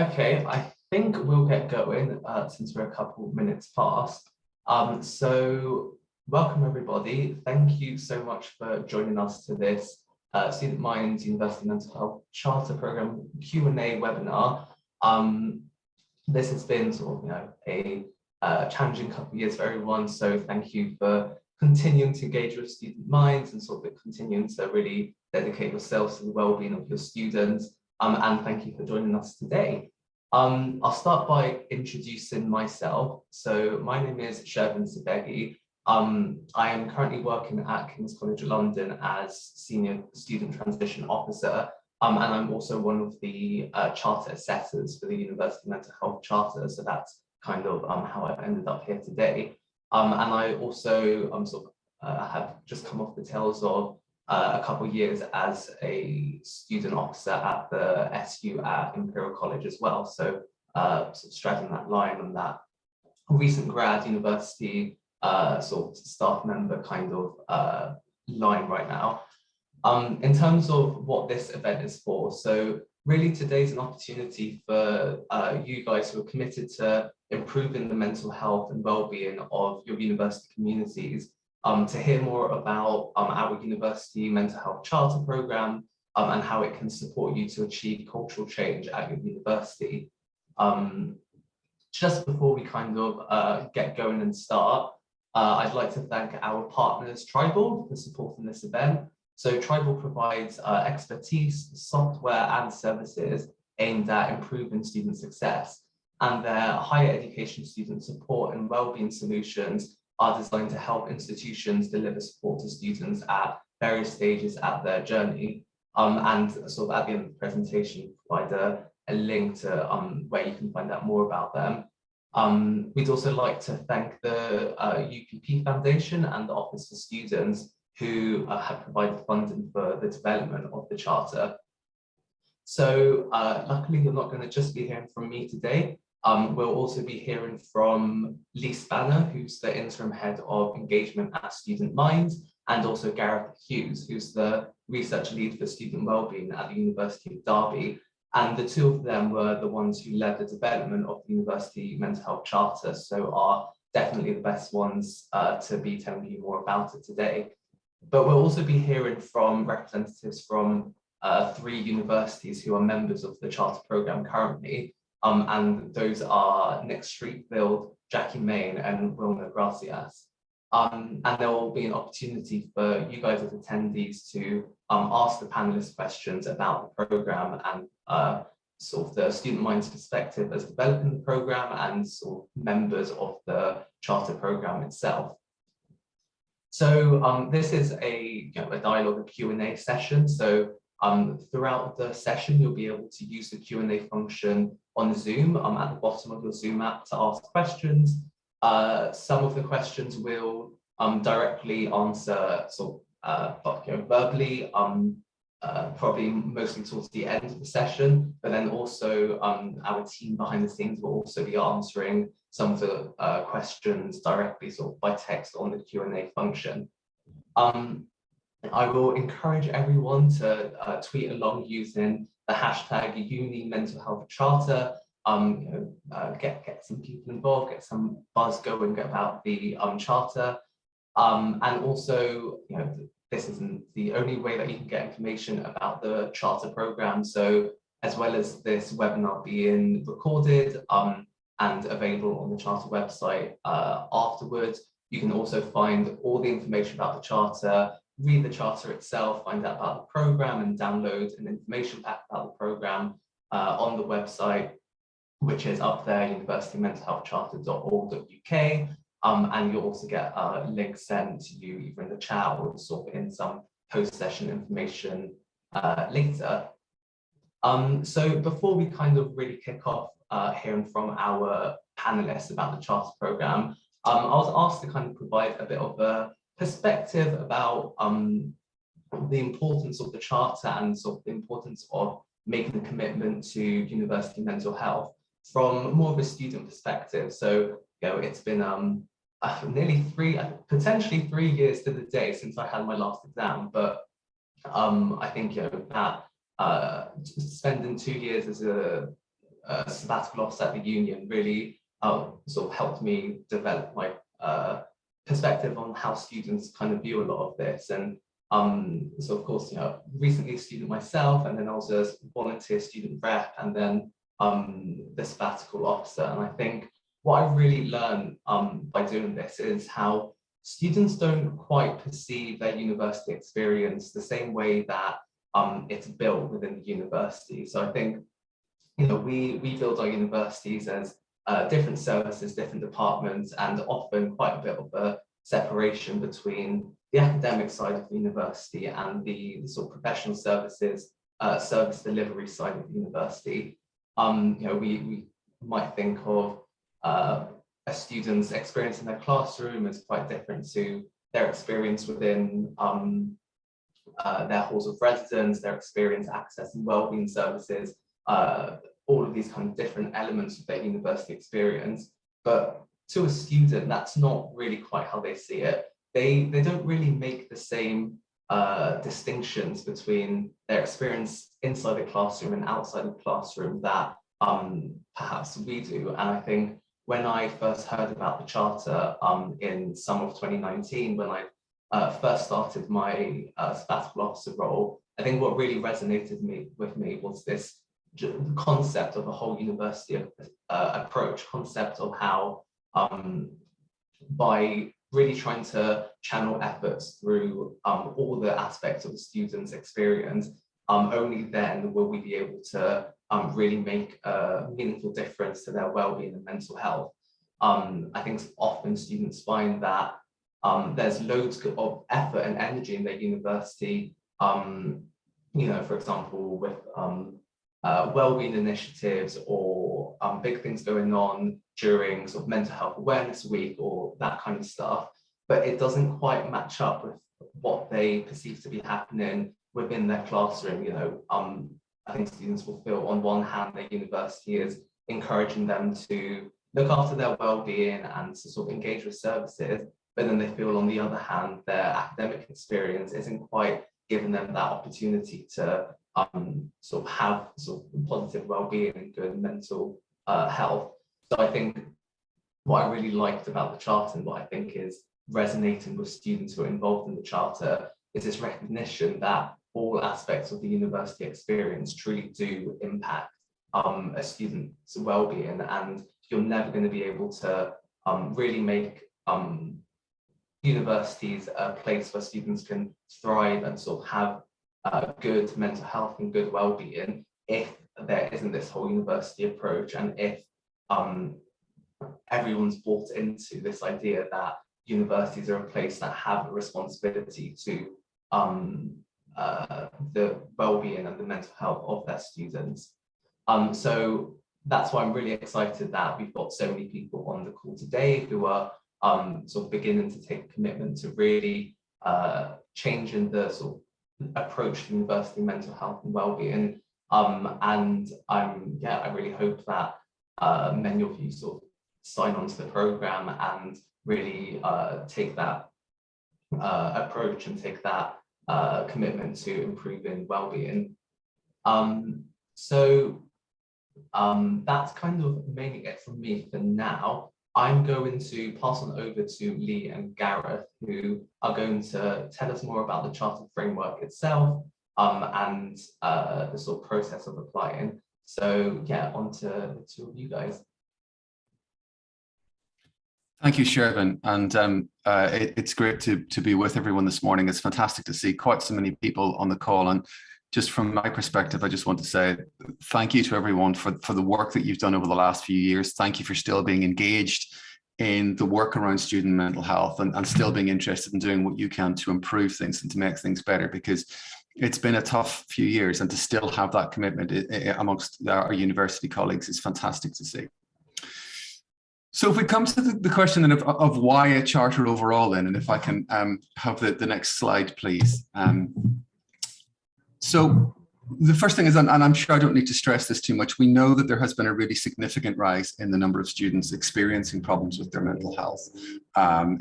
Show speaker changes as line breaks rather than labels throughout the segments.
Okay, I think we'll get going since we're a couple minutes past. So welcome everybody. Thank you so much for joining us to this Student Minds University Mental Health Charter Program Q&A webinar. This has been sort of, a challenging couple of years for everyone. So thank you for continuing to engage with Student Minds and sort of continuing to really dedicate yourselves to the well-being of your students. And thank you for joining us today. I'll start by introducing myself. So my name is Shervin Sabegi. I am currently working at King's College London as Senior Student Transition Officer, and I'm also one of the Charter Assessors for the University Mental Health Charter. So that's kind of how I've ended up here today. And I also have just come off the tails of a couple of years as a student officer at the SU at Imperial College as well. So sort of straddling that line on that recent grad university sort of staff member kind of line right now. In terms of what this event is for, so really today's an opportunity for you guys who are committed to improving the mental health and well-being of your university communities to hear more about our university mental health charter program and how it can support you to achieve cultural change at your university. Just before we kind of get going and start, I'd like to thank our partners, Tribal, for supporting this event. So Tribal provides expertise, software and services aimed at improving student success, and their higher education student support and wellbeing solutions are designed to help institutions deliver support to students at various stages at their journey. And sort of at the end of the presentation, provide a link to where you can find out more about them. We'd also like to thank the UPP Foundation and the Office for Students who have provided funding for the development of the Charter. So luckily, you're not going to just be hearing from me today. We'll also be hearing from Lee Spanner, who's the interim head of engagement at Student Minds, and also Gareth Hughes, who's the research lead for student wellbeing at the University of Derby. And the two of them were the ones who led the development of the University Mental Health Charter, so are definitely the best ones to be telling you more about it today. But we'll also be hearing from representatives from 3 universities who are members of the Charter Programme currently. And those are Nick Streetfield, Jackie Main, and Wilma Gracias. And there will be an opportunity for you guys as attendees to ask the panelists questions about the programme and sort of the Student Minds perspective as developing the programme and sort of members of the Charter Programme itself. So this is a dialogue, a Q&A session. So throughout the session, you'll be able to use the Q&A function on Zoom at the bottom of your Zoom app to ask questions. Some of the questions will directly answer sort of verbally, probably mostly towards the end of the session, but then also our team behind the scenes will also be answering some of the questions directly sort of by text on the Q&A function. I will encourage everyone to tweet along using the hashtag #UniMentalHealthCharter. Get some people involved, get some buzz going about the charter. And also, this isn't the only way that you can get information about the charter program. So as well as this webinar being recorded and available on the charter website afterwards, you can also find all the information about the charter, read the charter itself, find out about the program and download an information pack about the program on the website, which is up there, universitymentalhealthcharter.org.uk. And you'll also get a link sent to you either in the chat or sort of in some post-session information later. So before we kind of really kick off hearing from our panelists about the charter program, I was asked to kind of provide a bit of a perspective about the importance of the charter and sort of the importance of making a commitment to university mental health from more of a student perspective. So, it's been nearly potentially 3 years to the day since I had my last exam, but I think that spending 2 years as a sabbatical offs at the union really sort of helped me develop my perspective on how students kind of view a lot of this. And so of course, recently a student myself, and then also a volunteer student rep, and then the sabbatical officer. And I think what I really learned by doing this is how students don't quite perceive their university experience the same way that it's built within the university. So I think, we build our universities as different services, different departments, and often quite a bit of a separation between the academic side of the university and the sort of professional services, service delivery side of the university. We might think of a student's experience in their classroom as quite different to their experience within their halls of residence, their experience accessing wellbeing services, all of these kind of different elements of their university experience. But to a student, that's not really quite how they see it. They don't really make the same distinctions between their experience inside the classroom and outside the classroom that perhaps we do. And I think when I first heard about the Charter in summer of 2019, when I first started my sabbatical officer role, I think what really resonated with me was this concept of a whole university approach, concept of how by really trying to channel efforts through all the aspects of the student's experience, only then will we be able to really make a meaningful difference to their well-being and mental health. I think often students find that there's loads of effort and energy in their university, for example, with wellbeing initiatives or big things going on during sort of mental health awareness week or that kind of stuff, but it doesn't quite match up with what they perceive to be happening within their classroom. I think students will feel on one hand their university is encouraging them to look after their well-being and to sort of engage with services, but then they feel on the other hand their academic experience isn't quite giving them that opportunity to sort of have sort of positive well-being and good mental health. So I think what I really liked about the Charter and what I think is resonating with students who are involved in the Charter is this recognition that all aspects of the university experience truly do impact a student's well-being, and you're never going to be able to really make universities a place where students can thrive and sort of have good mental health and good well-being if there isn't this whole university approach, and if everyone's bought into this idea that universities are a place that have a responsibility to the well-being and the mental health of their students. So that's why I'm really excited that we've got so many people on the call today who are sort of beginning to take a commitment to really changing the sort of approach to university mental health and well-being. And I really hope that many of you sort of sign on to the program and really take that approach and take that commitment to improving well-being. So that's kind of mainly it from me for now. I'm going to pass on over to Lee and Gareth, who are going to tell us more about the Charter framework itself and the sort of process of applying. So yeah, on to the two of you guys.
Thank you, Shervin, and it's great to be with everyone this morning. It's fantastic to see quite so many people on the call, and just from my perspective, I just want to say thank you to everyone for the work that you've done over the last few years. Thank you for still being engaged in the work around student mental health and still being interested in doing what you can to improve things and to make things better, because it's been a tough few years, and to still have that commitment amongst our university colleagues is fantastic to see. So if we come to the question then of why a charter overall then, and if I can have the next slide, please. So the first thing is, and I'm sure I don't need to stress this too much, we know that there has been a really significant rise in the number of students experiencing problems with their mental health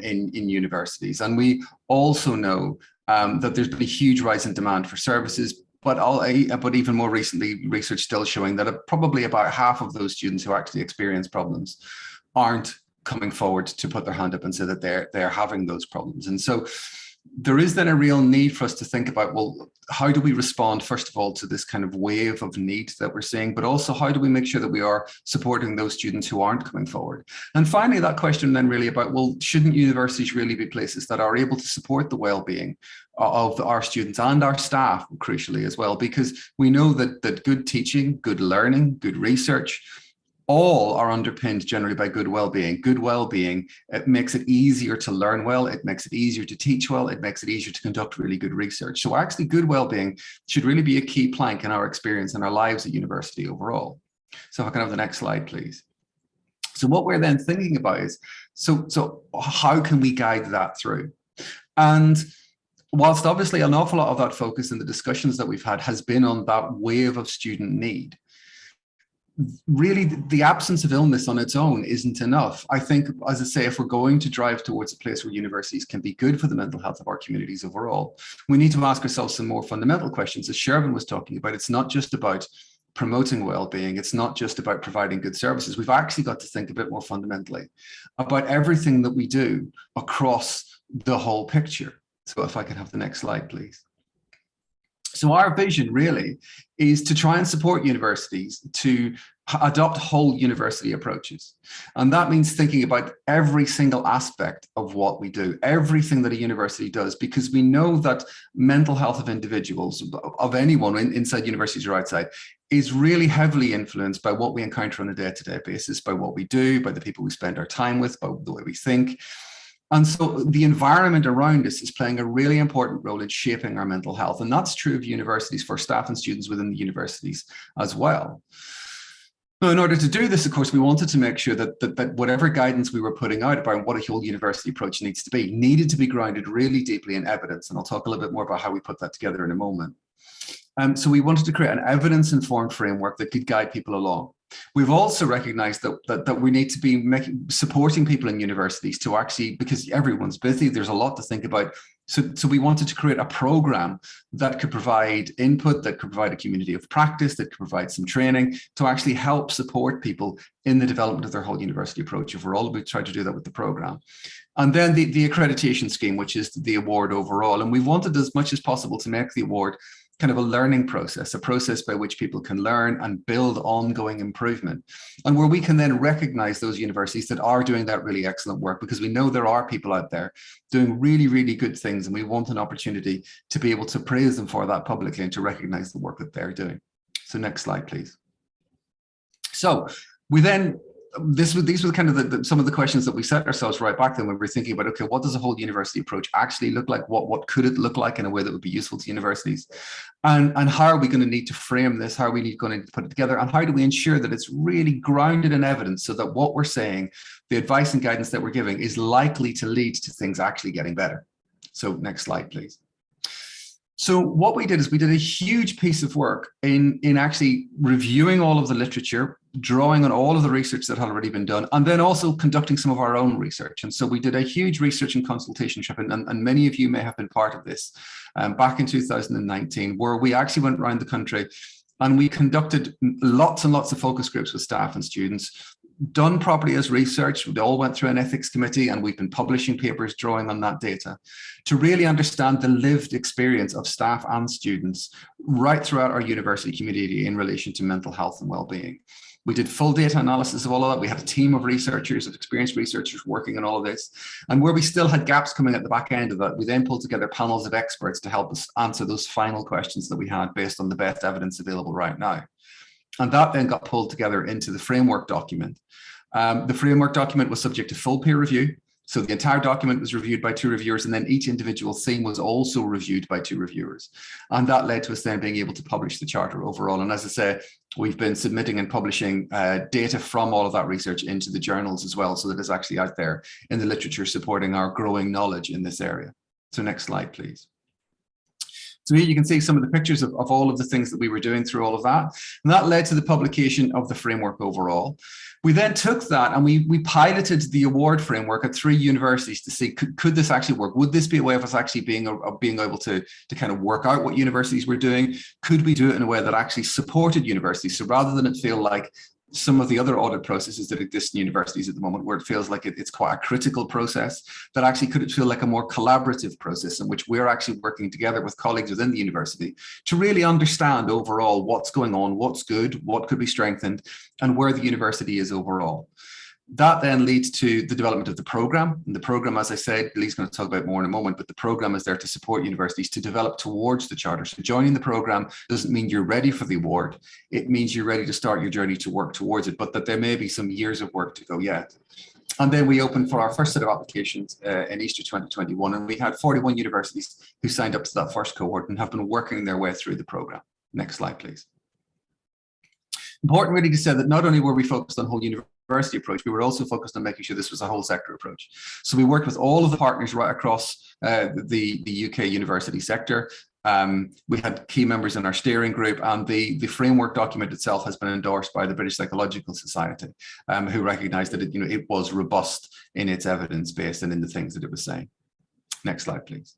in universities. And we also know that there's been a huge rise in demand for services, but even more recently, research still showing that probably about half of those students who actually experience problems aren't coming forward to put their hand up and say that they're having those problems. And so there is then a real need for us to think about, well, how do we respond, first of all, to this kind of wave of need that we're seeing, but also how do we make sure that we are supporting those students who aren't coming forward? And finally, that question then really about, well, shouldn't universities really be places that are able to support the well-being of our students and our staff, crucially as well, because we know that good teaching, good learning, good research, all are underpinned generally by good well-being. Good well-being, it makes it easier to learn well, it makes it easier to teach well, it makes it easier to conduct really good research. So actually good well-being should really be a key plank in our experience and our lives at university overall. So if I can have the next slide, please. So what we're then thinking about is, so how can we guide that through? And whilst obviously an awful lot of that focus in the discussions that we've had has been on that wave of student need, really the absence of illness on its own isn't enough. I think, as I say, if we're going to drive towards a place where universities can be good for the mental health of our communities overall, we need to ask ourselves some more fundamental questions. As Shervin was talking about, it's not just about promoting well-being, it's not just about providing good services. We've actually got to think a bit more fundamentally about everything that we do across the whole picture. So if I could have the next slide, please. So our vision really is to try and support universities to adopt whole university approaches. And that means thinking about every single aspect of what we do, everything that a university does, because we know that mental health of individuals, of anyone inside universities or outside, is really heavily influenced by what we encounter on a day-to-day basis, by what we do, by the people we spend our time with, by the way we think. And so the environment around us is playing a really important role in shaping our mental health. And that's true of universities for staff and students within the universities as well. Now, in order to do this, of course, we wanted to make sure that whatever guidance we were putting out about what a whole university approach needs to be, needed to be grounded really deeply in evidence. And I'll talk a little bit more about how we put that together in a moment. So we wanted to create an evidence-informed framework that could guide people along. We've also recognized that we need to be supporting people in universities to actually, because everyone's busy, there's a lot to think about. So we wanted to create a program that could provide input, that could provide a community of practice, that could provide some training to actually help support people in the development of their whole university approach overall. We tried to do that with the program. And then the accreditation scheme, which is the award overall. And we wanted as much as possible to make the award kind of a learning process, a process by which people can learn and build ongoing improvement, and where we can then recognize those universities that are doing that really excellent work, because we know there are people out there doing really, really good things, and we want an opportunity to be able to praise them for that publicly and to recognize the work that they're doing. So next slide, please. So we then, these were kind of some of the questions that we set ourselves right back then when we were thinking about, okay, what does a whole university approach actually look like? What could it look like in a way that would be useful to universities? And how are we going to need to frame this? How are we going to put it together? And how do we ensure that it's really grounded in evidence so that what we're saying, the advice and guidance that we're giving, is likely to lead to things actually getting better? So next slide, please. So what we did is we did a huge piece of work in actually reviewing all of the literature, drawing on all of the research that had already been done, and then also conducting some of our own research. And so we did a huge research and consultation trip, and many of you may have been part of this back in 2019, where we actually went around the country and we conducted lots and lots of focus groups with staff and students, done properly as research. We all went through an ethics committee, and we've been publishing papers drawing on that data to really understand the lived experience of staff and students right throughout our university community in relation to mental health and well-being. We did full data analysis of all of that. We had a team of researchers, of experienced researchers working on all of this. And where we still had gaps coming at the back end of that, we then pulled together panels of experts to help us answer those final questions that we had based on the best evidence available right now. And that then got pulled together into the framework document. The framework document was subject to full peer review. So the entire document was reviewed by 2 reviewers, and then each individual theme was also reviewed by 2 reviewers. And that led to us then being able to publish the charter overall. And as I say, we've been submitting and publishing data from all of that research into the journals as well, so that it's actually out there in the literature supporting our growing knowledge in this area. So next slide, please. So here you can see some of the pictures of all of the things that we were doing through all of that. And that led to the publication of the framework overall. We then took that and we piloted the award framework at 3 universities to see, could this actually work? Would this be a way of us actually being able to kind of work out what universities were doing? Could we do it in a way that actually supported universities? So rather than it feel like some of the other audit processes that exist in universities at the moment, where it feels like it's quite a critical process, that actually could it feel like a more collaborative process in which we're actually working together with colleagues within the university to really understand overall what's going on, what's good, what could be strengthened, and where the university is overall. That then leads to the development of the program. And the program, as I said, Lee's going to talk about more in a moment, but the program is there to support universities to develop towards the charter. So joining the program doesn't mean you're ready for the award. It means you're ready to start your journey to work towards it, but that there may be some years of work to go yet. And then we opened for our first set of applications in Easter 2021, and we had 41 universities who signed up to that first cohort and have been working their way through the program. Next slide, please. Important really to say that not only were we focused on whole university approach, we were also focused on making sure this was a whole sector approach. So we worked with all of the partners right across the UK university sector. We had key members in our steering group, and the framework document itself has been endorsed by the British Psychological Society, who recognised that it was robust in its evidence base and in the things that it was saying. Next slide, please.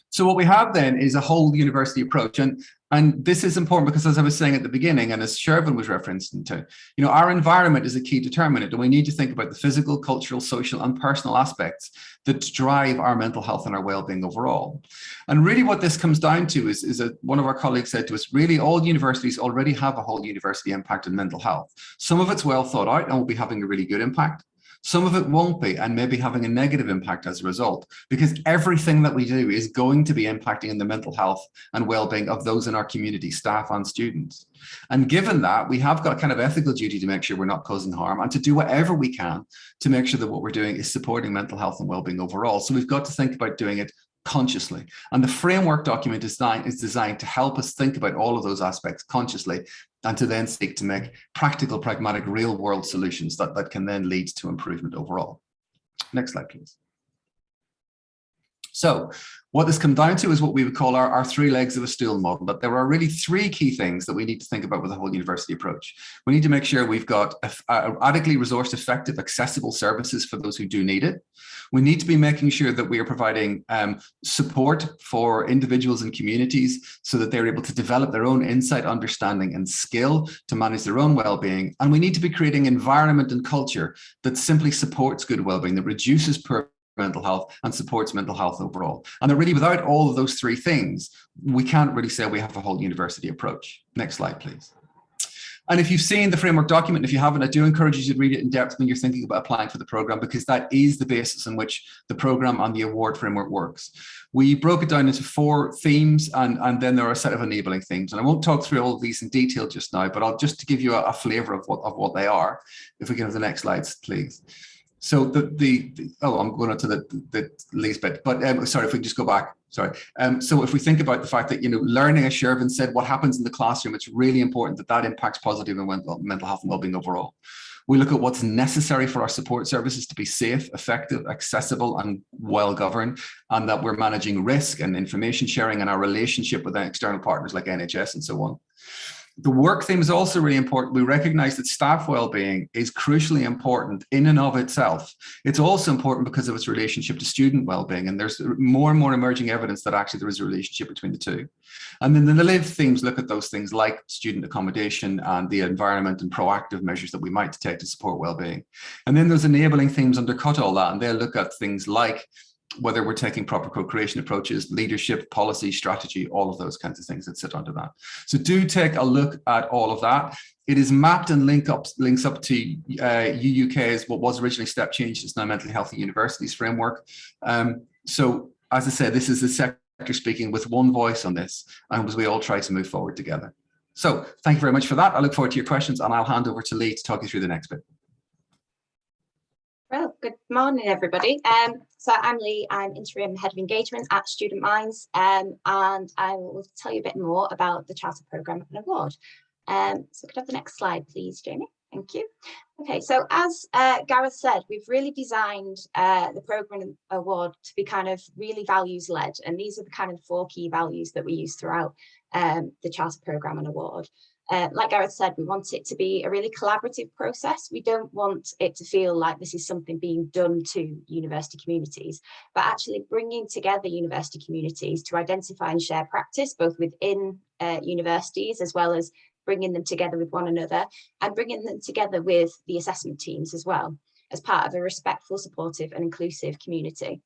So what we have then is a whole university approach, and this is important because, as I was saying at the beginning, and as Shervin was referencing to, our environment is a key determinant, and we need to think about the physical, cultural, social, and personal aspects that drive our mental health and our well-being overall. And really what this comes down to is that one of our colleagues said to us, really all universities already have a whole university impact on mental health. Some of it's well thought out and will be having a really good impact. Some of it won't be, and maybe having a negative impact as a result, because everything that we do is going to be impacting in the mental health and well-being of those in our community, staff and students. And given that, we have got a kind of ethical duty to make sure we're not causing harm and to do whatever we can to make sure that what we're doing is supporting mental health and well-being overall. So we've got to think about doing it consciously. And the framework document is designed to help us think about all of those aspects consciously and to then seek to make practical, pragmatic, real-world solutions that can then lead to improvement overall. Next slide, please. So what this comes down to is what we would call our 3 legs of a stool model, but there are really 3 key things that we need to think about with the whole university approach. We need to make sure we've got adequately resourced, effective, accessible services for those who do need it. We need to be making sure that we are providing support for individuals and communities so that they're able to develop their own insight, understanding, and skill to manage their own well-being. And we need to be creating environment and culture that simply supports good well-being, that reduces poor mental health and supports mental health overall. And that really, without all of those 3 things, we can't really say we have a whole university approach. Next slide, please. And if you've seen the framework document, if you haven't, I do encourage you to read it in depth when you're thinking about applying for the program, because that is the basis on which the program and the award framework works. We broke it down into 4 themes, and then there are a set of enabling themes. And I won't talk through all of these in detail just now, but I'll just to give you a flavour of what they are. If we can have the next slides, please. So I'm going on to the least bit, but sorry, if we just go back, sorry. So if we think about the fact that, learning, as Shervin said, what happens in the classroom, it's really important that impacts positive and mental health and well-being overall. We look at what's necessary for our support services to be safe, effective, accessible, and well-governed, and that we're managing risk and information sharing and our relationship with external partners like NHS and so on. The work theme is also really important. We recognize that staff well-being is crucially important in and of itself. It's also important because of its relationship to student well-being, and there's more and more emerging evidence that actually there is a relationship between the 2. And then the live themes look at those things like student accommodation and the environment and proactive measures that we might take to support well-being. And then those enabling themes undercut all that, and they'll look at things like whether we're taking proper co-creation approaches, leadership, policy, strategy, all of those kinds of things that sit under that. So do take a look at all of that. It is mapped and links up to UUK's what was originally Step Change, it's now Mentally Healthy Universities framework. So as I said, this is the sector speaking with one voice on this, and as we all try to move forward together. So thank you very much for that. I look forward to your questions, and I'll hand over to Lee to talk you through the next bit.
Well, good morning, everybody. So I'm Lee, I'm Interim Head of Engagement at Student Minds, and I will tell you a bit more about the Charter Programme and Award. So could I have the next slide, please, Jamie? Thank you. Okay, so as Gareth said, we've really designed the programme award to be kind of really values led, and these are the kind of 4 key values that we use throughout the Charter Programme and Award. Like Gareth said, we want it to be a really collaborative process. We don't want it to feel like this is something being done to university communities, but actually bringing together university communities to identify and share practice, both within universities as well as bringing them together with one another and bringing them together with the assessment teams as well, as part of a respectful, supportive and inclusive community.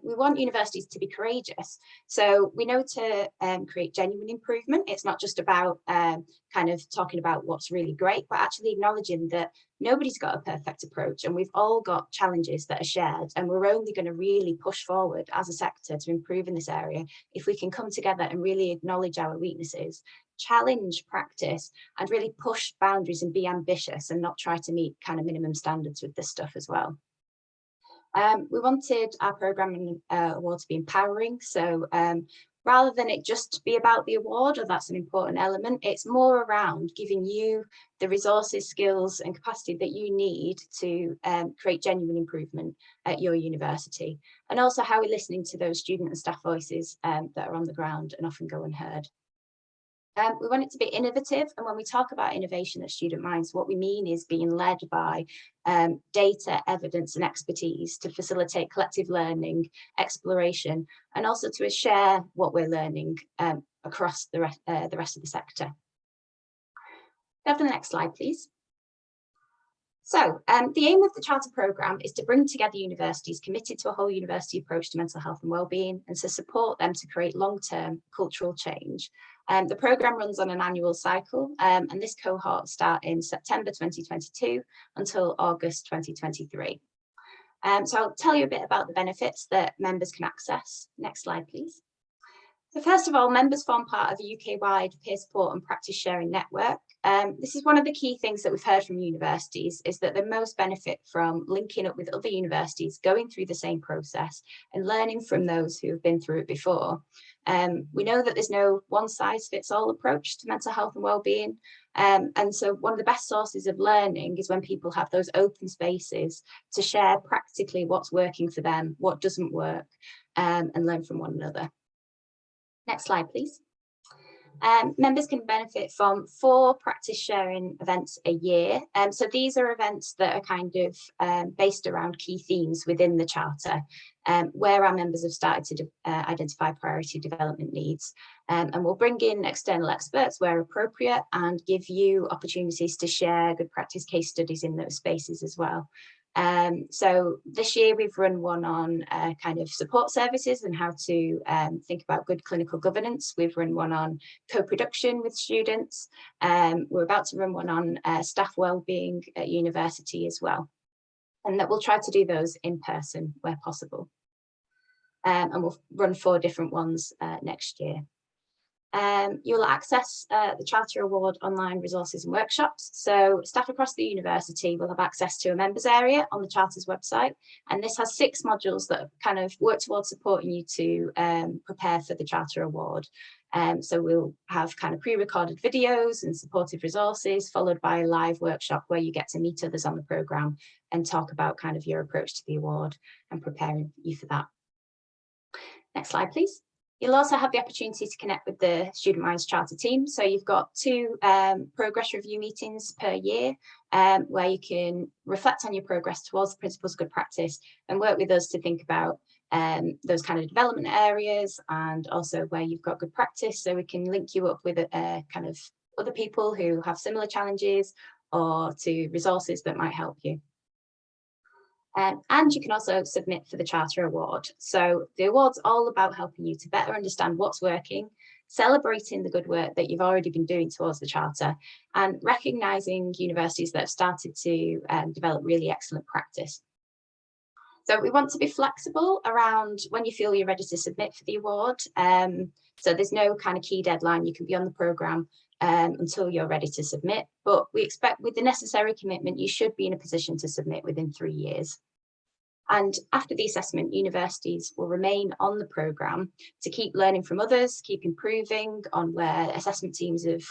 We want universities to be courageous. So we know to create genuine improvement. It's not just about kind of talking about what's really great, but actually acknowledging that nobody's got a perfect approach and we've all got challenges that are shared, and we're only going to really push forward as a sector to improve in this area if we can come together and really acknowledge our weaknesses, challenge practice and really push boundaries and be ambitious and not try to meet kind of minimum standards with this stuff as well. We wanted our programme award to be empowering, so rather than it just be about the award, or that's an important element, it's more around giving you the resources, skills and capacity that you need to create genuine improvement at your university, and also how we're listening to those student and staff voices that are on the ground and often go unheard. We want it to be innovative, and when we talk about innovation at Student Minds, what we mean is being led by data, evidence and expertise to facilitate collective learning, exploration, and also to share what we're learning across the rest of the sector. Go to the next slide, please. So the aim of the Charter Programme is to bring together universities committed to a whole university approach to mental health and wellbeing, and to support them to create long-term cultural change. The programme runs on an annual cycle, and this cohort starts in September 2022 until August 2023. So I'll tell you a bit about the benefits that members can access. Next slide, please. So first of all, members form part of a UK-wide peer support and practice sharing network. This is one of the key things that we've heard from universities, is that they most benefit from linking up with other universities, going through the same process and learning from those who have been through it before. We know that there's no one-size-fits-all approach to mental health and wellbeing. And so one of the best sources of learning is when people have those open spaces to share practically what's working for them, what doesn't work, and learn from one another. Next slide, please. Members can benefit from 4 practice sharing events a year. So these are events that are kind of based around key themes within the Charter, where our members have started to identify priority development needs. And we'll bring in external experts where appropriate and give you opportunities to share good practice case studies in those spaces as well. So this year we've run one on kind of support services and how to think about good clinical governance. We've run one on co-production with students. We're about to run one on staff wellbeing at university as well. And that we'll try to do those in person where possible. And we'll run 4 different ones next year. You'll access the Charter Award online resources and workshops. So staff across the university will have access to a members area on the Charter's website. And this has 6 modules that kind of work towards supporting you to prepare for the Charter Award. So we'll have kind of pre-recorded videos and supportive resources, followed by a live workshop where you get to meet others on the programme and talk about kind of your approach to the award and preparing you for that. Next slide, please. You'll also have the opportunity to connect with the Student Minds Charter team. So you've got 2 progress review meetings per year where you can reflect on your progress towards the principles of good practice and work with us to think about those kind of development areas, and also where you've got good practice, so we can link you up with kind of other people who have similar challenges or to resources that might help you. And you can also submit for the Charter Award. So the award's all about helping you to better understand what's working, celebrating the good work that you've already been doing towards the Charter, and recognising universities that have started to develop really excellent practice. So we want to be flexible around when you feel you're ready to submit for the award. So there's no kind of key deadline. You can be on the programme until you're ready to submit. But we expect with the necessary commitment, you should be in a position to submit within 3 years. And after the assessment, universities will remain on the programme to keep learning from others, keep improving on where assessment teams have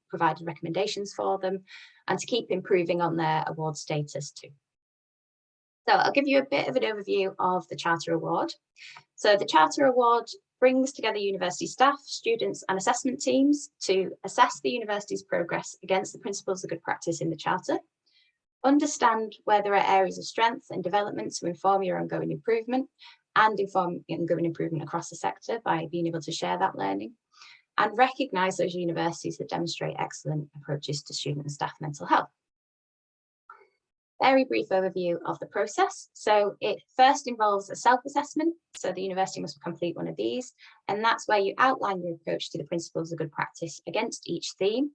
provided recommendations for them, and to keep improving on their award status too. So I'll give you a bit of an overview of the Charter Award. So the Charter Award brings together university staff, students and assessment teams to assess the university's progress against the principles of good practice in the Charter, understand where there are areas of strength and development to inform your ongoing improvement and inform ongoing improvement across the sector by being able to share that learning, and recognise those universities that demonstrate excellent approaches to student and staff mental health. Very brief overview of the process. So it first involves a self-assessment. So the university must complete one of these, and that's where you outline your approach to the principles of good practice against each theme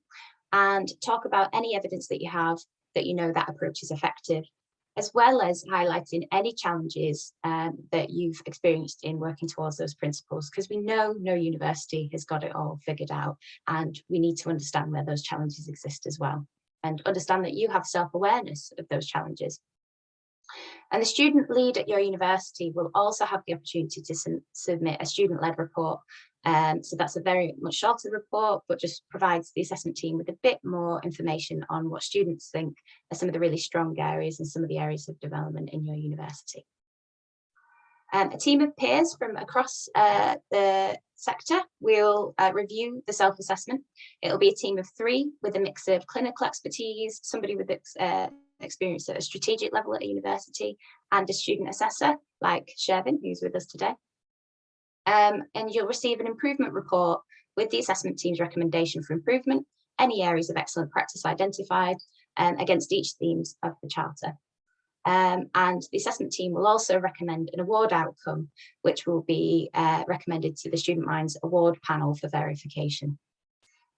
and talk about any evidence that you have that you know that approach is effective, as well as highlighting any challenges that you've experienced in working towards those principles, because we know no university has got it all figured out, and we need to understand where those challenges exist as well, and understand that you have self-awareness of those challenges. And the student lead at your university will also have the opportunity to submit a student-led report. So that's a very much shorter report, but just provides the assessment team with a bit more information on what students think are some of the really strong areas and some of the areas of development in your university. A team of peers from across the sector will review the self-assessment. It'll be a team of 3 with a mix of clinical expertise, somebody with experience at a strategic level at a university, and a student assessor like Shervin, who's with us today. And you'll receive an improvement report with the assessment team's recommendation for improvement, any areas of excellent practice identified against each themes of the Charter. And the assessment team will also recommend an award outcome, which will be recommended to the Student Minds Award Panel for verification.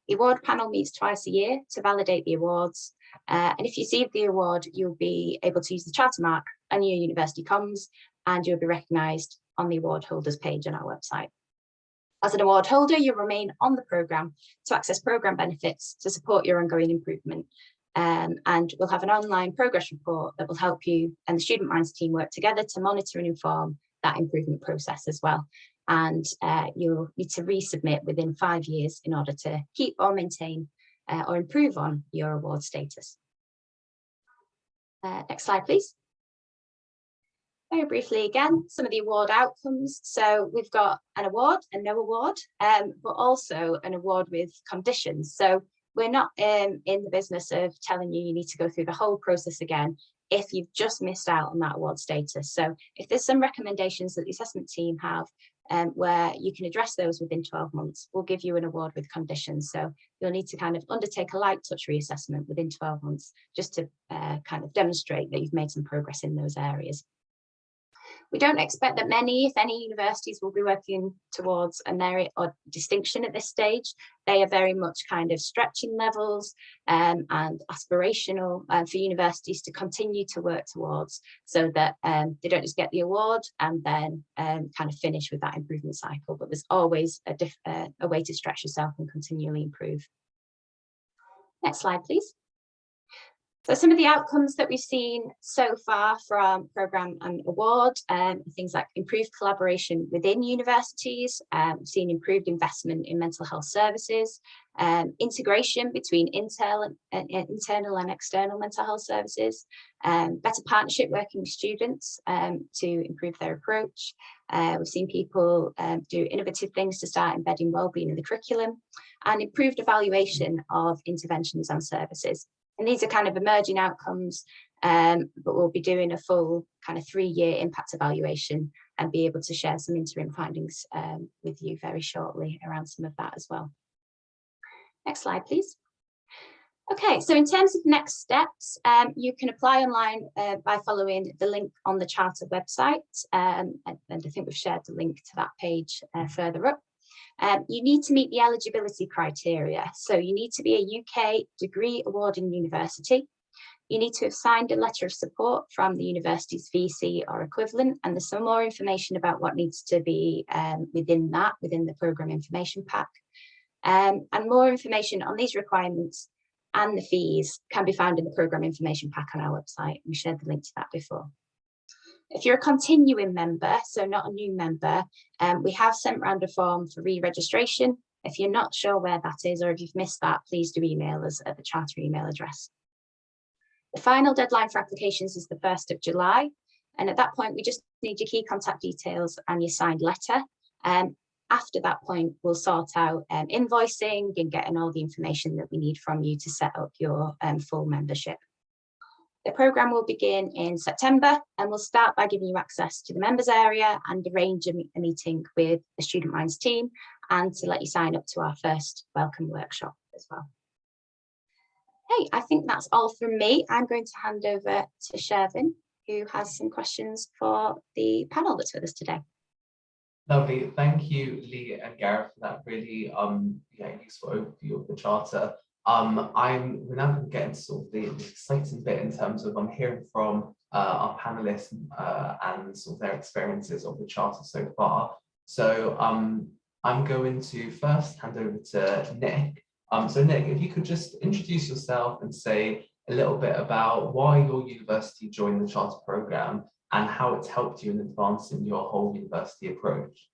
The award panel meets twice a year to validate the awards. And if you receive the award, you'll be able to use the Charter mark on your university comms, and you'll be recognised on the award holders page on our website. As an award holder, you'll remain on the programme to access programme benefits to support your ongoing improvement. And we'll have an online progress report that will help you and the Student Minds team work together to monitor and inform that improvement process as well. And you'll need to resubmit within 5 years in order to keep or maintain or improve on your award status. Next slide, please. Very briefly again, some of the award outcomes. So we've got an award and no award, but also an award with conditions. So we're not in the business of telling you need to go through the whole process again if you've just missed out on that award status. So if there's some recommendations that the assessment team have where you can address those within 12 months, we'll give you an award with conditions. So you'll need to kind of undertake a light touch reassessment within 12 months just to kind of demonstrate that you've made some progress in those areas. We don't expect that many, if any, universities will be working towards a merit or distinction at this stage. They are very much kind of stretching levels and aspirational for universities to continue to work towards, so that they don't just get the award and then kind of finish with that improvement cycle, but there's always a way to stretch yourself and continually improve. Next slide, please. So some of the outcomes that we've seen so far from programme and award, things like improved collaboration within universities, we've seen improved investment in mental health services, integration between internal and external mental health services, better partnership working with students to improve their approach. We've seen people do innovative things to start embedding wellbeing in the curriculum, and improved evaluation of interventions and services. And these are kind of emerging outcomes, but we'll be doing a full kind of 3-year impact evaluation and be able to share some interim findings with you very shortly around some of that as well. Next slide, please. Okay, so in terms of next steps, you can apply online by following the link on the Charter website. And I think we've shared the link to that page further up. You need to meet the eligibility criteria. So you need to be a UK degree awarding university. You need to have signed a letter of support from the university's VC or equivalent, and there's some more information about what needs to be within the programme information pack. And more information on these requirements and the fees can be found in the programme information pack on our website. We shared the link to that before. If you're a continuing member, so not a new member, we have sent round a form for re-registration. If you're not sure where that is, or if you've missed that, please do email us at the Charter email address. The final deadline for applications is the 1st of July. And at that point, we just need your key contact details and your signed letter. After that point, we'll sort out invoicing and getting all the information that we need from you to set up your full membership. The programme will begin in September, and we'll start by giving you access to the members area and arrange a meeting with the Student Minds team, and to let you sign up to our first welcome workshop as well. Hey, I think that's all from me. I'm going to hand over to Shervin, who has some questions for the panel that's with us today.
Lovely. Thank you, Lee and Gareth, for that really useful overview of the Charter. We're now going to get into sort of the exciting bit in terms of hearing from our panelists and sort of their experiences of the Charter so far. So I'm going to first hand over to Nick. So Nick, if you could just introduce yourself and say a little bit about why your university joined the Charter programme and how it's helped you in advancing your whole university approach.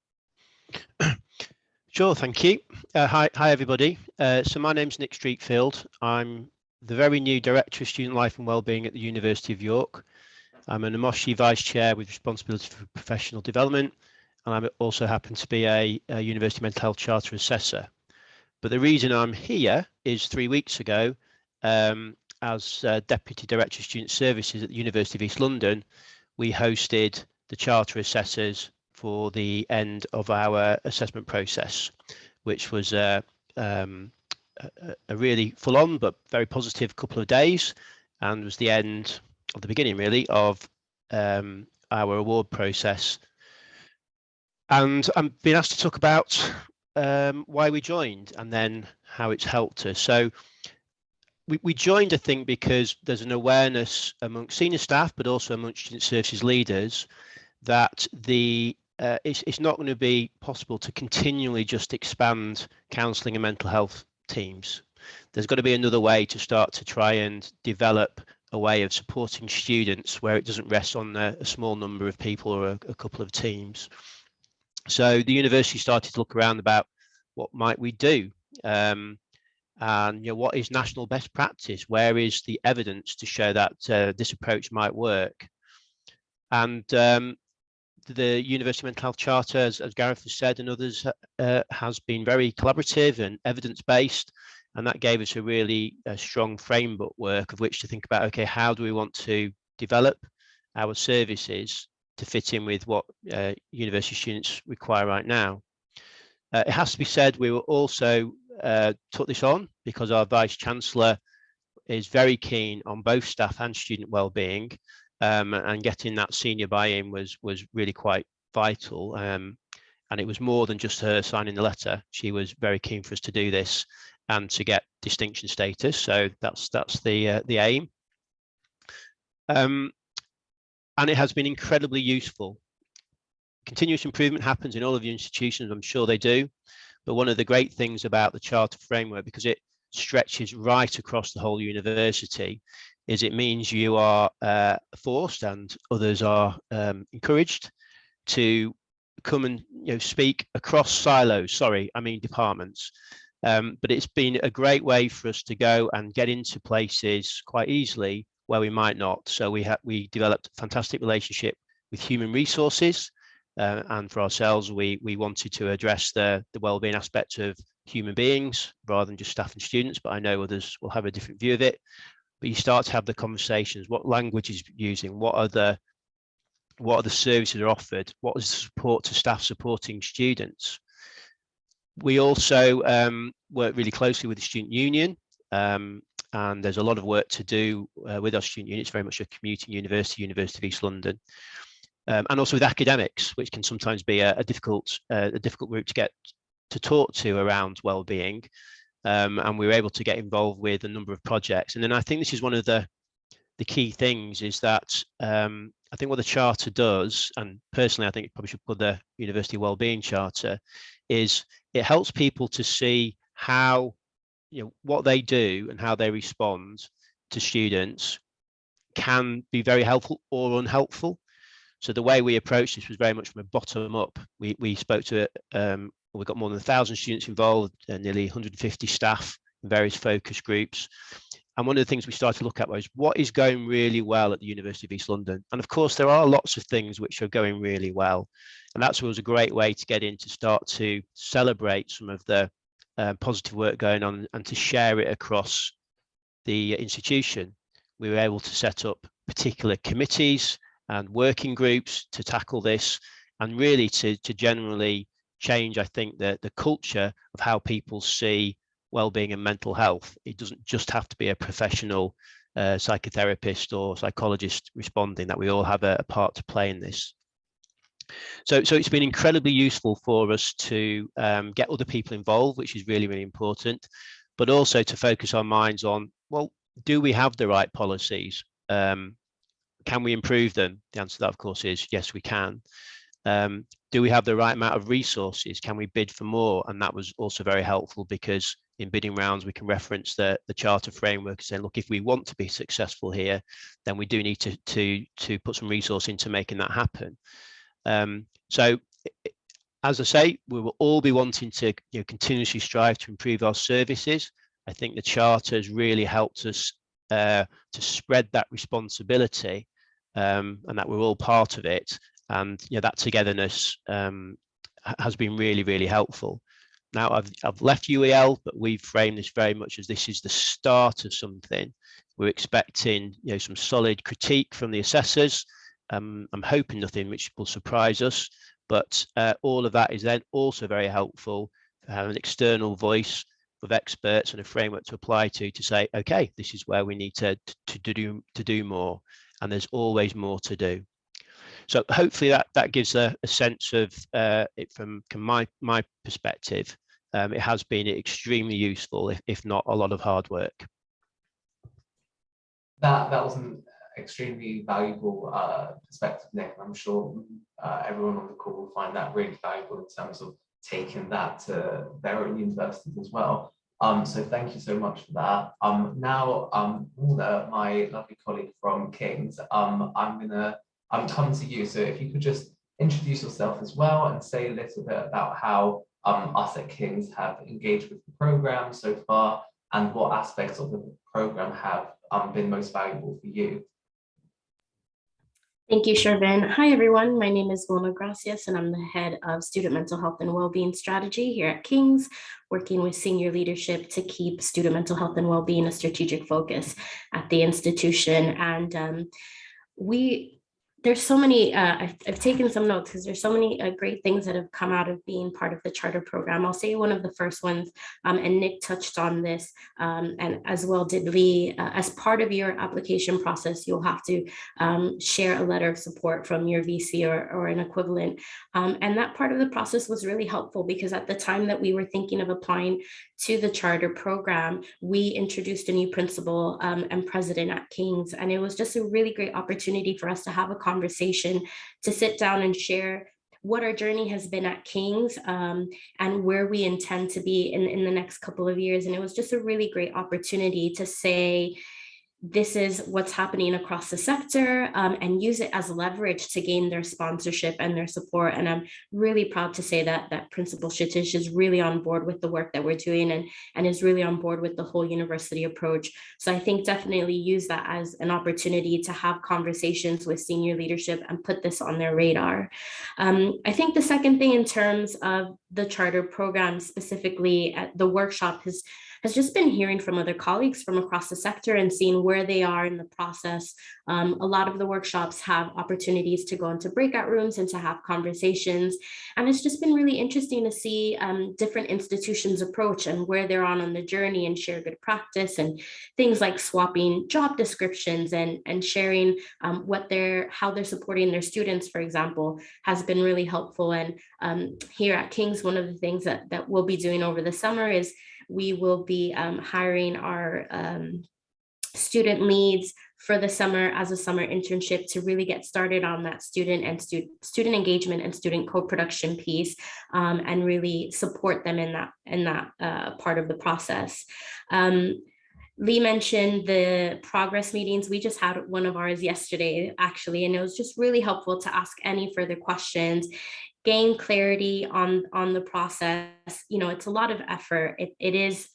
Sure, thank you. Hi everybody. So my name's Nick Streetfield. I'm the very new Director of Student Life and Wellbeing at the University of York. I'm an Amoshi Vice Chair with responsibility for professional development, and I also happen to be a University Mental Health Charter Assessor. But the reason I'm here is 3 weeks ago, as Deputy Director of Student Services at the University of East London, we hosted the Charter Assessors for the end of our assessment process, which was a really full-on but very positive couple of days, and was the end of the beginning really of our award process. And I'm being asked to talk about why we joined and then how it's helped us. So we joined, I think, because there's an awareness amongst senior staff, but also amongst student services leaders, that it's not going to be possible to continually just expand counselling and mental health teams. There's got to be another way to start to try and develop a way of supporting students where it doesn't rest on a small number of people or a couple of teams. So the university started to look around about what might we do, and what is national best practice? Where is the evidence to show that this approach might work? And the University Mental Health Charter, as Gareth has said, and others, has been very collaborative and evidence-based, and that gave us a really strong framework of which to think about, okay, how do we want to develop our services to fit in with what university students require right now? It has to be said, we were also took this on because our Vice-Chancellor is very keen on both staff and student wellbeing, and getting that senior buy-in was really quite vital. And it was more than just her signing the letter. She was very keen for us to do this and to get distinction status. So that's the aim. And it has been incredibly useful. Continuous improvement happens in all of your institutions, I'm sure they do. But one of the great things about the Charter framework, because it stretches right across the whole university, is it means you are forced, and others are encouraged, to come and speak across silos. Sorry, I mean departments. But it's been a great way for us to go and get into places quite easily where we might not. So we developed a fantastic relationship with human resources, and for ourselves, we wanted to address the wellbeing aspect of human beings rather than just staff and students. But I know others will have a different view of it. But you start to have the conversations: what language is using, what are the services are offered, what is the support to staff supporting students. We also work really closely with the student union, and there's a lot of work to do with our student union. It's very much a commuting university, University of East London, and also with academics, which can sometimes be a difficult group to get to talk to around wellbeing. And we were able to get involved with a number of projects. And then I think this is one of the key things, is that I think what the Charter does, and personally I think it probably should put the University Wellbeing Charter, is it helps people to see how, what they do and how they respond to students can be very helpful or unhelpful. So the way we approached this was very much from a bottom up. We spoke to, we got more than 1,000 students involved, nearly 150 staff in various focus groups. And one of the things we started to look at was what is going really well at the University of East London. And of course, there are lots of things which are going really well. And that was a great way to get in to start to celebrate some of the positive work going on and to share it across the institution. We were able to set up particular committees and working groups to tackle this, and really to generally change, I think, the culture of how people see well-being and mental health. It doesn't just have to be a professional psychotherapist or psychologist responding, that we all have a part to play in this. So it's been incredibly useful for us to get other people involved, which is really, really important, but also to focus our minds on, well, do we have the right policies? Can we improve them? The answer to that, of course, is yes, we can. Do we have the right amount of resources? Can we bid for more? And that was also very helpful, because in bidding rounds, we can reference the Charter framework and say, look, if we want to be successful here, then we do need to put some resource into making that happen. So, as I say, we will all be wanting to continuously strive to improve our services. I think the Charter has really helped us to spread that responsibility, and that we're all part of it. And that togetherness has been really, really helpful. Now I've left UEL, but we've framed this very much as this is the start of something. We're expecting some solid critique from the assessors. I'm hoping nothing which will surprise us, but all of that is then also very helpful to have an external voice of experts and a framework to apply to say, okay, this is where we need to do more, and there's always more to do. So hopefully that gives a sense of it from my perspective. It has been extremely useful, if not a lot of hard work.
That was an extremely valuable perspective, Nick. I'm sure everyone on the call will find that really valuable in terms of taking that to their own universities as well. So thank you so much for that. Now, Warner, my lovely colleague from King's, I'm coming to you. So if you could just introduce yourself as well and say a little bit about how us at King's have engaged with the program so far, and what aspects of the program have been most valuable for you.
Thank you, Shervin. Hi, everyone. My name is Wilma Gracias, and I'm the head of Student Mental Health and Wellbeing Strategy here at King's, working with senior leadership to keep student mental health and wellbeing a strategic focus at the institution. And there's so many, I've taken some notes because there's so many great things that have come out of being part of the Charter program. I'll say one of the first ones, and Nick touched on this, and as well did Lee. As part of your application process, you'll have to share a letter of support from your VC or an equivalent. And that part of the process was really helpful, because at the time that we were thinking of applying to the Charter program, we introduced a new principal and president at King's, and it was just a really great opportunity for us to have a conversation, to sit down and share what our journey has been at King's, and where we intend to be in the next couple of years. And it was just a really great opportunity to say, this is what's happening across the sector, and use it as leverage to gain their sponsorship and their support. And I'm really proud to say that Principal Shitish is really on board with the work that we're doing, and is really on board with the whole university approach. So I think definitely use that as an opportunity to have conversations with senior leadership and put this on their radar. I think the second thing in terms of the Charter program, specifically at the workshop, has just been hearing from other colleagues from across the sector and seeing where they are in the process. A lot of the workshops have opportunities to go into breakout rooms and to have conversations. And it's just been really interesting to see different institutions approach and where they're on the journey, and share good practice, and things like swapping job descriptions and sharing how they're supporting their students, for example, has been really helpful. And here at King's, one of the things that we'll be doing over the summer is we will be hiring our student leads for the summer as a summer internship to really get started on that student engagement and student co-production piece, and really support them in that part of the process. Lee mentioned the progress meetings. We just had one of ours yesterday, actually, and it was just really helpful to ask any further questions, gain clarity on the process. You know, it's a lot of effort. It is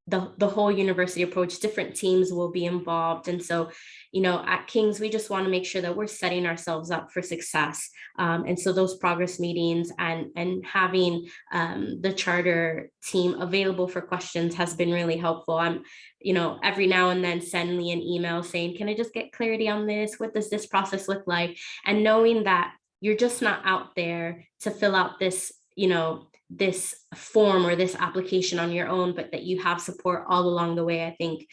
the whole university approach. Different teams will be involved, and so, you know, at King's, we just want to make sure that we're setting ourselves up for success. And so those progress meetings and having the charter team available for questions has been really helpful. I'm, you know, every now and then send Lee an email saying, can I just get clarity on this? What does this process look like? And knowing that you're just not out there to fill out this, you know, this form or this application on your own, but that you have support all along the way, I think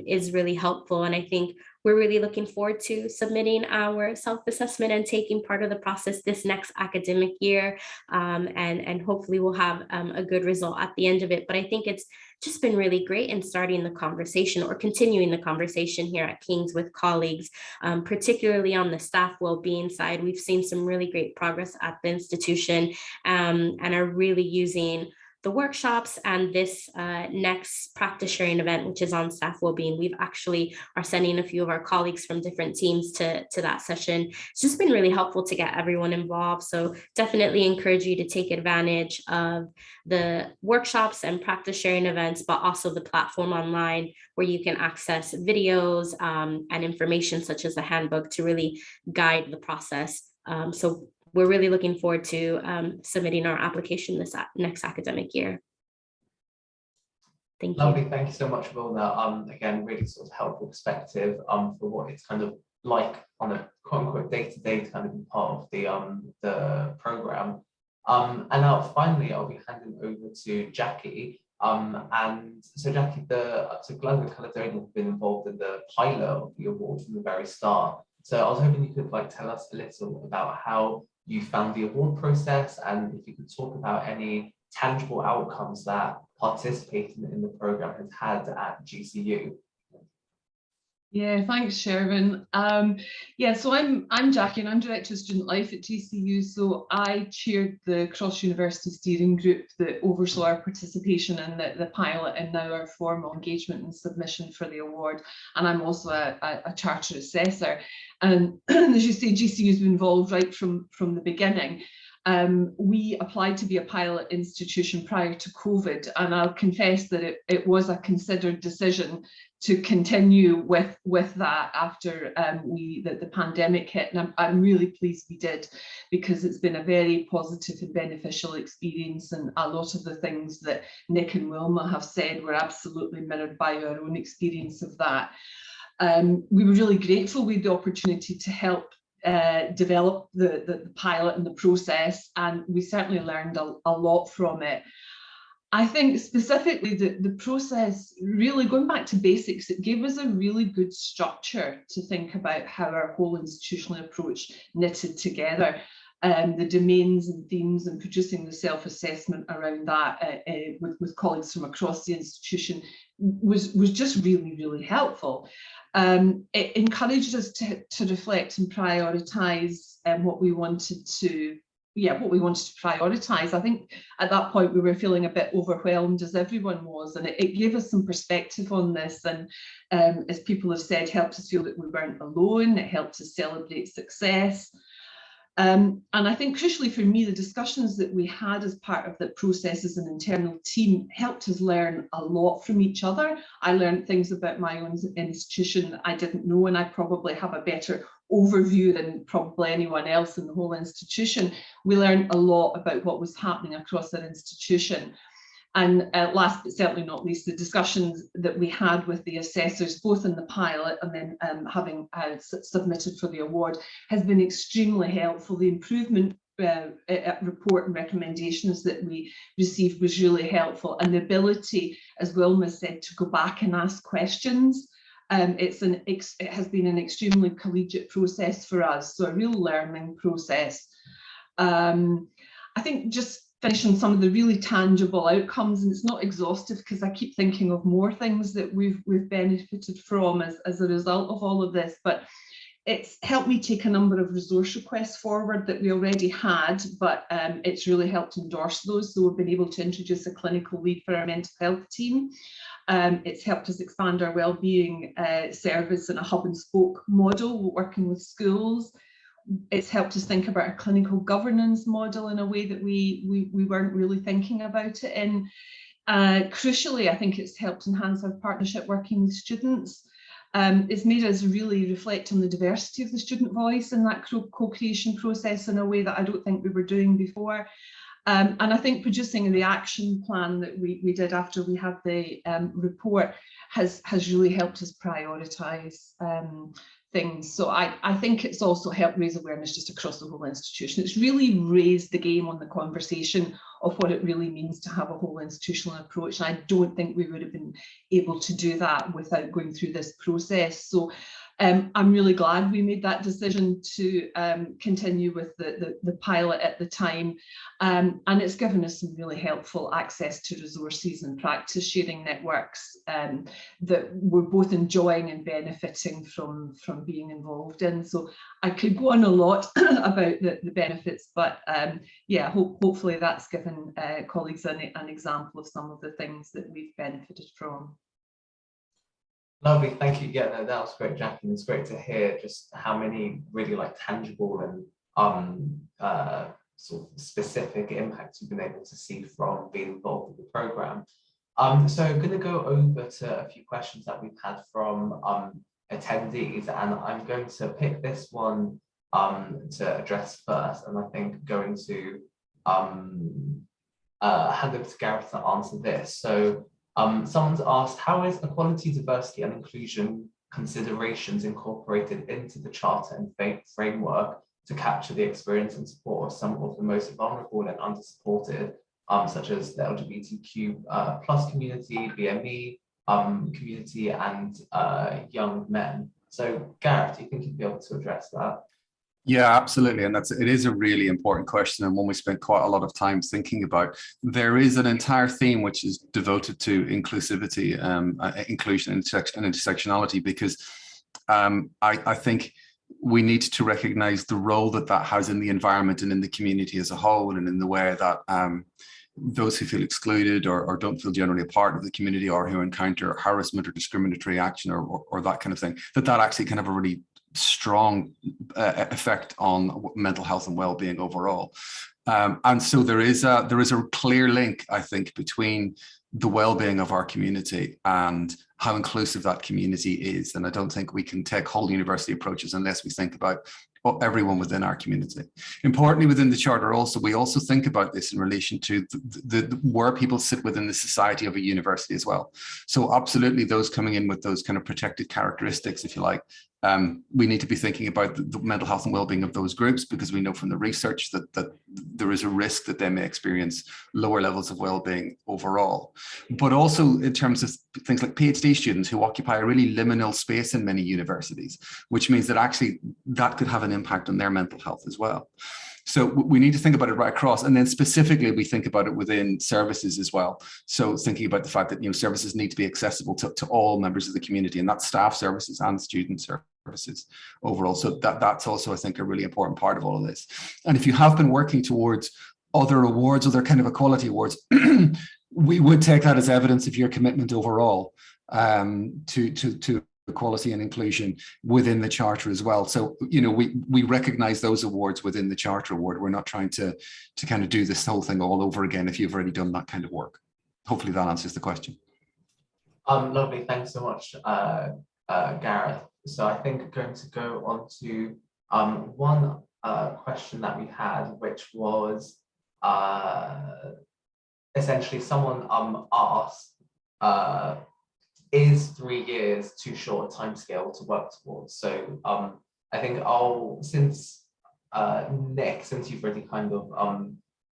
is really helpful. And I think we're really looking forward to submitting our self-assessment and taking part of the process this next academic year. And hopefully we'll have a good result at the end of it. But I think it's just been really great in starting the conversation or continuing the conversation here at King's with colleagues, particularly on the staff well-being side. We've seen some really great progress at the institution and are really using the workshops and this next practice sharing event, which is on staff well-being. We've actually are sending a few of our colleagues from different teams to that session. It's just been really helpful to get everyone involved. So definitely encourage you to take advantage of the workshops and practice sharing events, but also the platform online where you can access videos and information such as the handbook to really guide the process. So we're really looking forward to submitting our application this next academic year. Thank you.
Lovely, thank you so much for all that. Again, really sort of helpful perspective for what it's kind of like on a quote unquote day-to-day to kind of be part of the program. And now finally, I'll be handing over to Jackie. And so Jackie, so Glenn and Caledonia have been involved in the pilot of the award from the very start. So I was hoping you could like tell us a little about how you found the award process, and if you could talk about any tangible outcomes that participating in the program has had at GCU.
Yeah, thanks, Shervin. Yeah, so I'm Jackie, and I'm Director of Student Life at GCU. So I chaired the cross-university steering group that oversaw our participation in the pilot and now our formal engagement and submission for the award. And I'm also a charter assessor. And as you say, GCU's been involved right from the beginning. We applied to be a pilot institution prior to COVID, and I'll confess that it was a considered decision to continue with that after the pandemic hit, and I'm really pleased we did, because it's been a very positive and beneficial experience, and a lot of the things that Nick and Wilma have said were absolutely mirrored by our own experience of that. We were really grateful with the opportunity to help develop the pilot and the process, and we certainly learned a lot from it. I think specifically the process, really going back to basics, it gave us a really good structure to think about how our whole institutional approach knitted together. The domains and themes, and producing the self-assessment around that with colleagues from across the institution was just really, really helpful. It encouraged us to reflect and prioritise what we wanted to prioritise. I think at that point we were feeling a bit overwhelmed, as everyone was, and it gave us some perspective on this, and as people have said, helped us feel that we weren't alone. It helped us celebrate success. And I think crucially for me, the discussions that we had as part of the process as an internal team helped us learn a lot from each other. I learned things about my own institution that I didn't know, and I probably have a better overview than probably anyone else in the whole institution. We learned a lot about what was happening across our institution. And last but certainly not least, the discussions that we had with the assessors, both in the pilot and then having submitted for the award, has been extremely helpful. The improvement report and recommendations that we received was really helpful, and the ability, as Wilma said, to go back and ask questions. It has been an extremely collegiate process for us, so a real learning process. I think just finishing some of the really tangible outcomes, and it's not exhaustive because I keep thinking of more things that we've benefited from as a result of all of this, but it's helped me take a number of resource requests forward that we already had, but it's really helped endorse those. So we've been able to introduce a clinical lead for our mental health team. It's helped us expand our wellbeing service in a hub and spoke model, working with schools. It's helped us think about a clinical governance model in a way that we weren't really thinking about it in. Crucially, I think it's helped enhance our partnership working with students. It's made us really reflect on the diversity of the student voice in that co-creation process in a way that I don't think we were doing before. And I think producing the action plan that we did after we had the report has really helped us prioritise things. So I think it's also helped raise awareness just across the whole institution. It's really raised the game on the conversation of what it really means to have a whole institutional approach. And I don't think we would have been able to do that without going through this process. So I'm really glad we made that decision to continue with the pilot at the time. And it's given us some really helpful access to resources and practice sharing networks that we're both enjoying and benefiting from being involved in. So I could go on a lot about the benefits, but yeah, hopefully that's given colleagues an example of some of the things that we've benefited from.
Lovely, thank you. Yeah, no, that was great, Jackie. And it's great to hear just how many really like tangible and sort of specific impacts you've been able to see from being involved with the program. So I'm going to go over to a few questions that we've had from attendees, and I'm going to pick this one to address first, and I think going to hand over to Gareth to answer this. So someone's asked, how is equality, diversity and inclusion considerations incorporated into the Charter and framework to capture the experience and support of some of the most vulnerable and under-supported, such as the LGBTQ plus community, BME community and young men? So Gareth, do you think you'd be able to address that?
Yeah, absolutely. And it is a really important question, and one we spent quite a lot of time thinking about. There is an entire theme which is devoted to inclusivity, inclusion and intersectionality, because I think we need to recognize the role that has in the environment and in the community as a whole, and in the way that those who feel excluded or don't feel generally a part of the community, or who encounter harassment or discriminatory action or that kind of thing, that actually can have a really strong effect on mental health and well-being overall. And so there is a clear link, I think, between the well-being of our community and how inclusive that community is. And I don't think we can take whole university approaches unless we think about everyone within our community. Importantly, within the Charter we also think about this in relation to where people sit within the society of a university as well. So absolutely, those coming in with those kind of protected characteristics, if you like, we need to be thinking about the mental health and well-being of those groups, because we know from the research that there is a risk that they may experience lower levels of well-being overall. But also in terms of things like PhD students who occupy a really liminal space in many universities, which means that actually that could have an impact on their mental health as well. So we need to think about it right across, and then specifically we think about it within services as well. So thinking about the fact that services need to be accessible to all members of the community, and that's staff services and student services overall. So that's also, I think, a really important part of all of this. And if you have been working towards other awards, other kind of equality awards, we would take that as evidence of your commitment overall to equality and inclusion within the Charter as well. So, we recognize those awards within the Charter Award. We're not trying to kind of do this whole thing all over again if you've already done that kind of work. Hopefully that answers the question.
Lovely, thanks so much, Gareth. So I think going to go on to one question that we had, which was essentially someone asked, is 3 years too short a timescale to work towards? So I think since Nick, since you've already kind of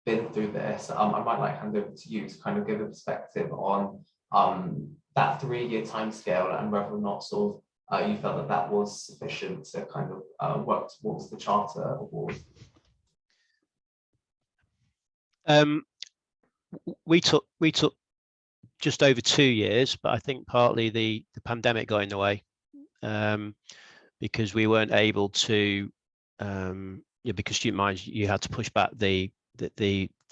been through this, I might like hand over to you to kind of give a perspective on that 3-year timescale and whether or not sort of you felt that was sufficient to kind of work towards the Charter Award.
We took just over 2 years, but I think partly the pandemic got in the way. because we weren't able to, because student minds, you had to push back the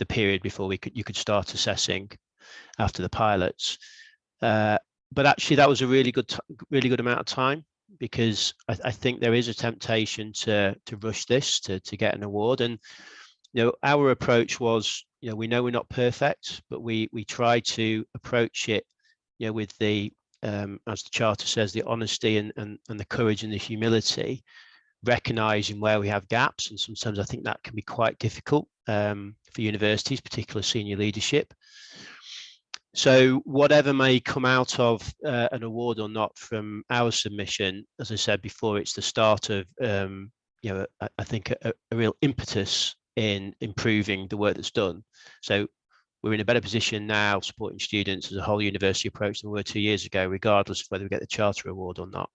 period before you could start assessing after the pilots. But actually, that was a really good amount of time, because I think there is a temptation to rush this to get an award. And our approach was, we know we're not perfect, but we try to approach it, with the as the Charter says, the honesty and the courage and the humility, recognizing where we have gaps. And sometimes I think that can be quite difficult for universities, particularly senior leadership. So whatever may come out of an award or not from our submission, as I said before, it's the start of, I think a real impetus in improving the work that's done. So we're in a better position now supporting students as a whole university approach than we were 2 years ago, regardless of whether we get the Charter Award or not.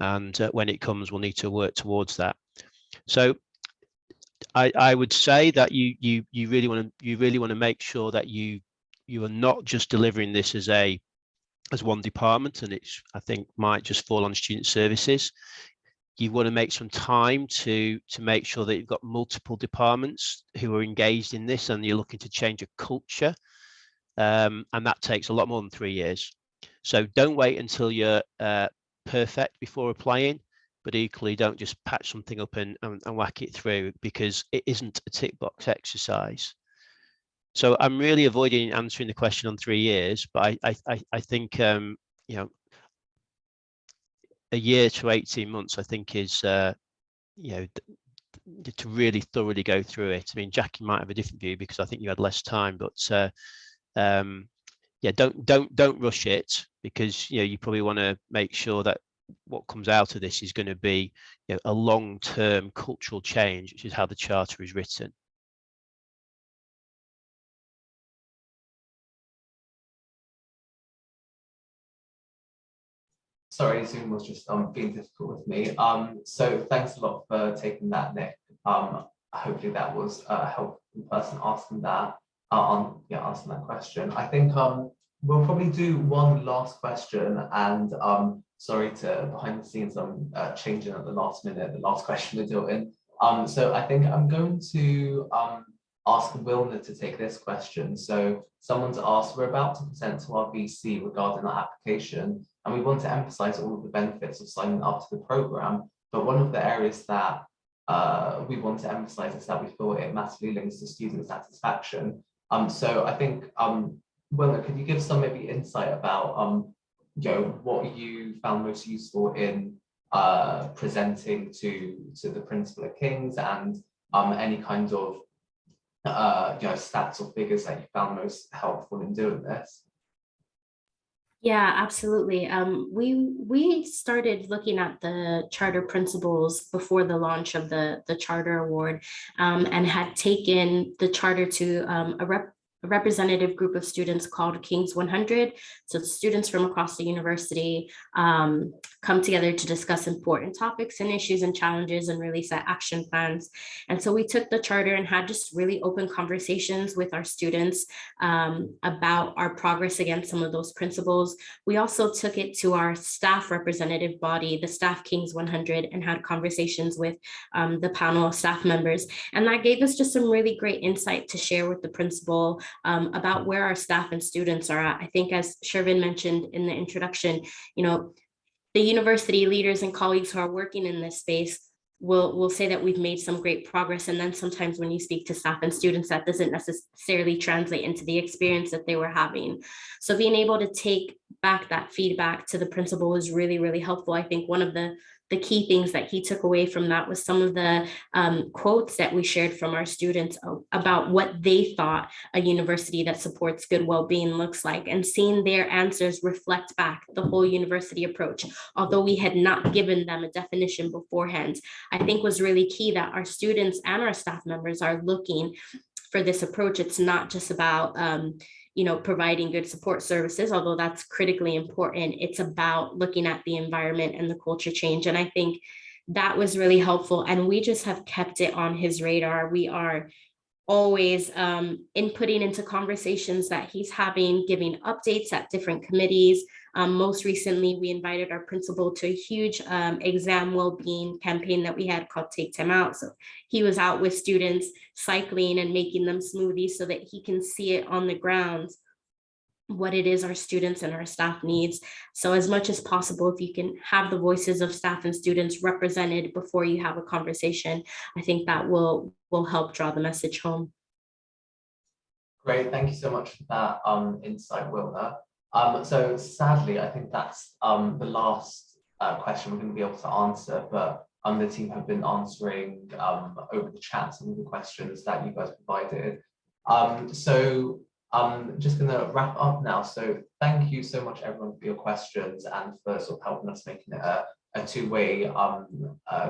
And when it comes, we'll need to work towards that. So I would say that you really want to make sure that you are not just delivering this as one department, and it's, I think, might just fall on student services. You want to make some time to make sure that you've got multiple departments who are engaged in this, and you're looking to change a culture, and that takes a lot more than 3 years. So don't wait until you're perfect before applying, but equally don't just patch something up and whack it through, because it isn't a tick box exercise. So I'm really avoiding answering the question on 3 years, but I think a year to 18 months, I think, is to really thoroughly go through it. I mean, Jackie might have a different view because I think you had less time, but don't rush it, because you probably want to make sure that what comes out of this is going to be a long-term cultural change, which is how the Charter is written.
Sorry, Zoom was just being difficult with me. So thanks a lot for taking that, Nick. Hopefully that was a helpful person asking that asking that question. I think we'll probably do one last question, and sorry to behind the scenes, I'm changing at the last minute, the last question we're doing. So I think I'm going to ask Wilna to take this question. So someone's asked, we're about to present to our VC regarding our application, and we want to emphasize all of the benefits of signing up to the program. But one of the areas that we want to emphasize is that we feel it massively links to student satisfaction. So I think, Wilna, could you give some maybe insight about what you found most useful in presenting to the principal at King's, and any kind of stats or figures that you found most helpful in doing this?
Yeah, absolutely. We started looking at the charter principles before the launch of the Charter Award, and had taken the charter to a representative group of students called King's 100. So students from across the university come together to discuss important topics and issues and challenges, and really set action plans. And so we took the charter and had just really open conversations with our students about our progress against some of those principles. We also took it to our staff representative body, the staff King's 100, and had conversations with the panel of staff members. And that gave us just some really great insight to share with the principal about where our staff and students are at. I think, as Shervin mentioned in the introduction, the university leaders and colleagues who are working in this space will say that we've made some great progress. And then sometimes when you speak to staff and students, that doesn't necessarily translate into the experience that they were having. So being able to take back that feedback to the principal was really, really helpful. I think one of the key things that he took away from that was some of the quotes that we shared from our students about what they thought a university that supports good well-being looks like, and seeing their answers reflect back the whole university approach. Although we had not given them a definition beforehand, I think was really key that our students and our staff members are looking for this approach. It's not just about providing good support services, although that's critically important. It's about looking at the environment and the culture change. And I think that was really helpful. And we just have kept it on his radar. We are always inputting into conversations that he's having, giving updates at different committees, Most recently, we invited our principal to a huge exam well-being campaign that we had called Take Time Out. So he was out with students cycling and making them smoothies so that he can see it on the ground what it is our students and our staff needs. So as much as possible, if you can have the voices of staff and students represented before you have a conversation, I think that will help draw the message home.
Great, thank you so much for that insight, Wilna. So sadly, I think that's the last question we're going to be able to answer, but the team have been answering over the chat some of the questions that you guys provided. So I'm just going to wrap up now. So thank you so much, everyone, for your questions and for sort of helping us making it a two-way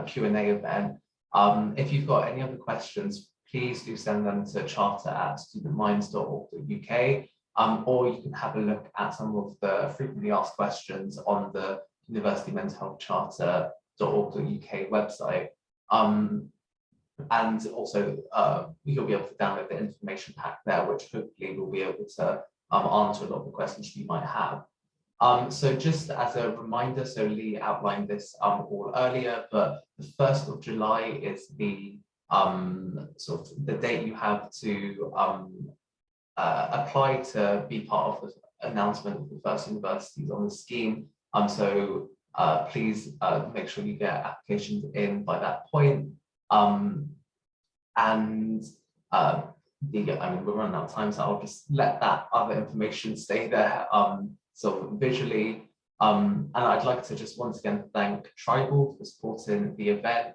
Q&A event. If you've got any other questions, please do send them to charter@studentminds.org.uk, or you can have a look at some of the frequently asked questions on the University Mental Health Charter.org.uk website. And also, you'll be able to download the information pack there, which hopefully will be able to answer a lot of the questions you might have. So just as a reminder, so Lee outlined this all earlier, but the 1st of July is the sort of the date you have to apply to be part of the announcement of the first universities on the scheme. So please make sure you get applications in by that point. We're running out of time, so I'll just let that other information stay there sort of visually. And I'd like to just once again thank Tribal for supporting the event.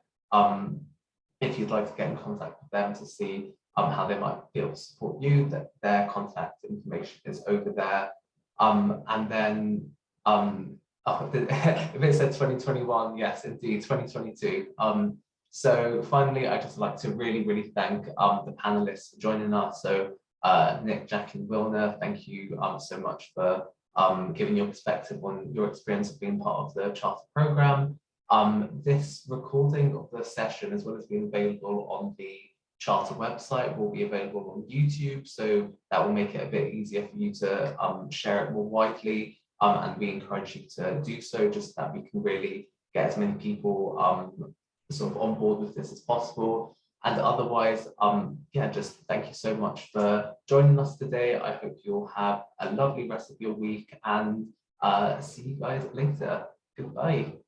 If you'd like to get in contact with them to see how they might be able to support you, that their contact information is over there. And then if it said 2021, yes, indeed, 2022. So finally, I'd just like to really thank the panelists for joining us. So Nick, Jack, and Wilna, thank you so much for giving your perspective on your experience of being part of the Charter programme. This recording of the session, as well as being available on the Charter website, will be available on YouTube. So that will make it a bit easier for you to share it more widely. And we encourage you to do so, just so that we can really get as many people sort of on board with this as possible. And otherwise, yeah, just thank you so much for joining us today. I hope you'll have a lovely rest of your week, and see you guys later. Goodbye.